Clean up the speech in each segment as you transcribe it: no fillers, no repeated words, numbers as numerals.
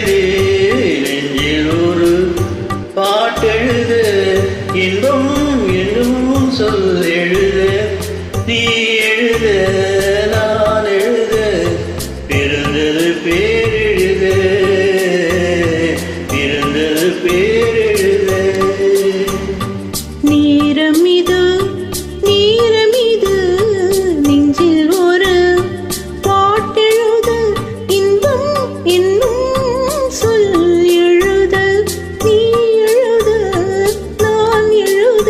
நேரமிது நெஞ்சில் ஒரு பாட்டெழுது இன்பம் என்னும் சொல் எழுது நீ எழுத நான் எழுத பிறந்தது பேரெழுது பிறந்தது பேரெழுது நேரமிது நெஞ்சில் ஒரு பாட்டெழுது இன்பம் என்னும் சொல் எழுத நீ எழுத நான் எழுத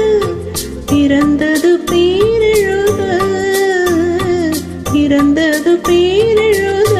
பிறந்தது பேரெழுத பிறந்தது பேரெழுத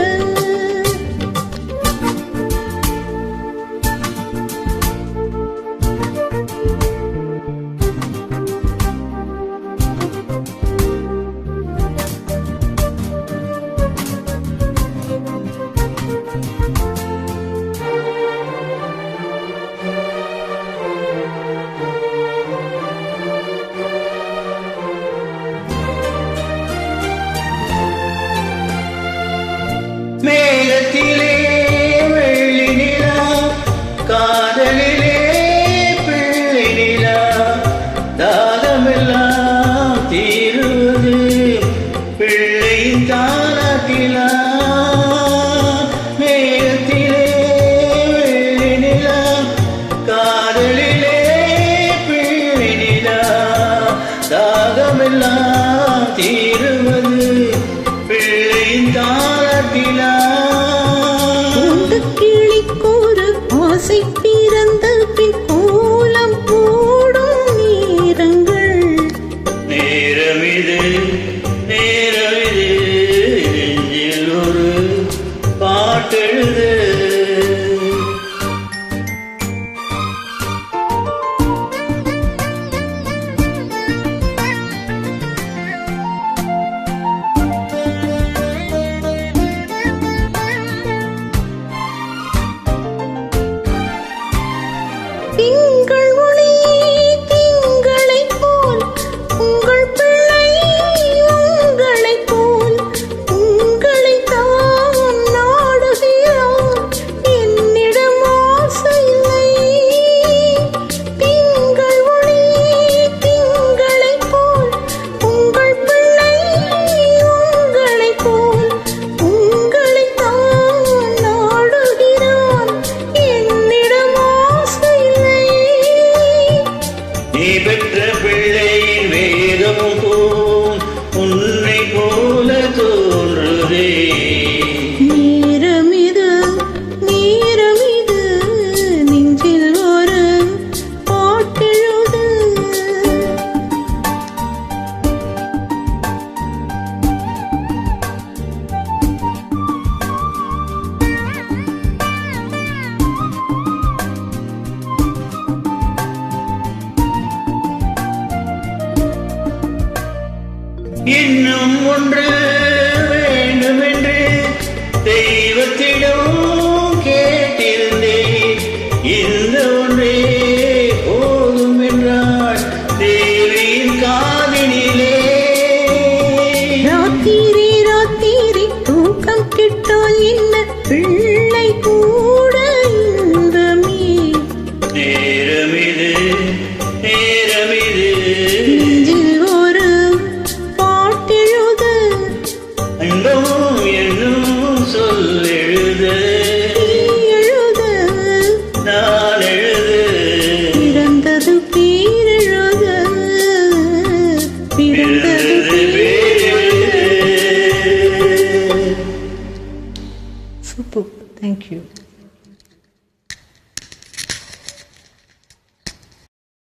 மேகத்திலே வெள்ளி நிலா காதலிலே பிள்ளை நிலா தாகமெல்லாம் தீருவது பிள்ளையின் தாலாட்டிலா மேகத்திலே வெள்ளி நிலா காதலிலே பிள்ளை நிலா தாகமெல்லாம் தீருவது பிள்ளையின் தாலாட்டிலா கிளிக்கோரு ஆசை பிறந்த பின் கோலம் போடும் நேரங்கள் நேரமிது நெஞ்சில் ஒரு பாட்டெழுது திங்கள் ஒளி திங்களைப் போல் உங்கள் பிள்ளை உங்களைப் போல் உங்களைத்தான் நாடுகிறான் என்னிடம் ஆசை இல்லை திங்கள் ஒளி திங்களைப் போல் உங்கள் பிள்ளை உங்களைப் போல் உங்களைத்தான் நாடுகிறான் என்னிடம் ஆசை இல்லை நீ பெற்ற பிள்ளையின் வேதமும் போல் உன்னை போல தோன்றுதே நேரமிது நெஞ்சில் ஒரு பாட்டெழுது இன்னும் ஒன்று